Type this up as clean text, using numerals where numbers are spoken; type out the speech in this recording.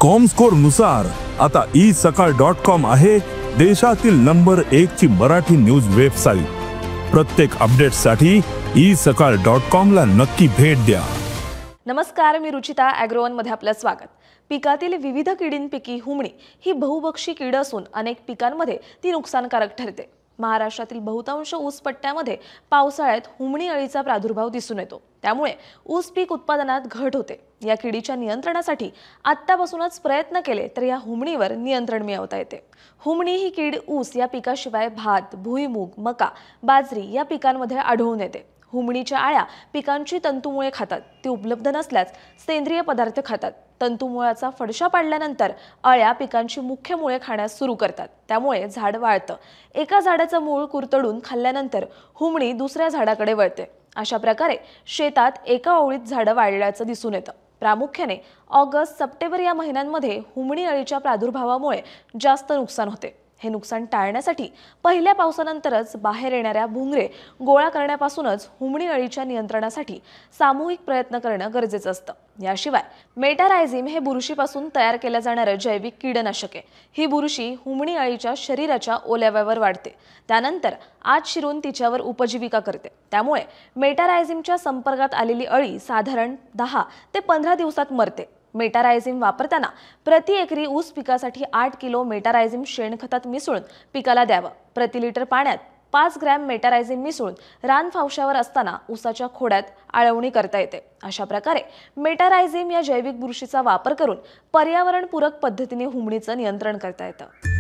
Comscore नुसार आता isakal.com आहे देशातील नंबर 1 ची मराठी न्यूज वेबसाईट। प्रत्येक अपडेटसाठी isakal.com ला नक्की भेट द्या। नमस्कार, मी रुचिता ॲग्रोवन मध्ये आपलं स्वागत। पिकातील विविध किडींपैकी हुमणी ही बहुभक्षी कीड असून अनेक पिकांमध्ये ती नुकसानकारक ठरते। महाराष्ट्रातील बहुतांश ऊस पट्ट्यामध्ये पावसाळ्यात हुमणी अळीचा प्रादुर्भाव दिसून येतो, त्यामुळे ऊस पीक उत्पादनात घट होते। या किडीच्या नियंत्रणासाठी आत्तापासूनच प्रयत्न केले तर या हुमणीवर नियंत्रण मिळवता येते। हुमणी ही कीड ऊस या पिकाशिवाय भात, भुईमूग, मका, बाजरी या पिकांमध्ये आढळून येते। हुमणीच्या आळ्या पिकांची तंतुमुळे खातात, ती उपलब्ध नसल्यास सेंद्रिय पदार्थ खातात। तंतुमुळाचा फडशा पाडल्यानंतर अळ्या पिकांची मुख्य मुळे खाण्यास सुरू करतात, त्यामुळे झाड वाळतं। एका झाडाचं मूळ कुरतडून खाल्ल्यानंतर हुमणी दुसऱ्या झाडाकडे वळते। अशा प्रकारे शेतात एका ओळीत झाडं वाढल्याचं दिसून येतं। प्रामुख्याने ऑगस्ट, सप्टेंबर या महिन्यांमध्ये हुमणी अळीच्या प्रादुर्भावामुळे जास्त नुकसान होते। हे नुकसान टाळण्यासाठी पहिल्या पावसानंतरच बाहेर येणाऱ्या भुंगरे गोळा करण्यापासूनच हुमणी अळीच्या नियंत्रणासाठी सामूहिक प्रयत्न करणं गरजेचं असतं। याशिवाय मेटारायझिम हे बुरशीपासून तयार केलं जाणारं जैविक कीडनाशक आहे। ही बुरशी हुमणी अळीच्या शरीराच्या ओल्याव्यावर वाढते, त्यानंतर आत शिरून तिच्यावर उपजीविका करते। त्यामुळे मेटारायझिमच्या संपर्कात आलेली अळी साधारण 10 ते 15 दिवसात मरते। मेटारायझिम वापरताना प्रति एकरी ऊस पिकासाठी 8 किलो मेटारायझिम शेणखतात मिसळून पिकाला द्यावं। प्रति लिटर पाण्यात 5 ग्रॅम मेटारायझिम मिसळून रान फावशावर असताना ऊसाच्या खोड्यात आळवणी करता येते। अशा प्रकारे मेटारायझिम या जैविक बुरशीचा वापर करून पर्यावरणपूरक पद्धतीने हुमणीचं नियंत्रण करता येतं।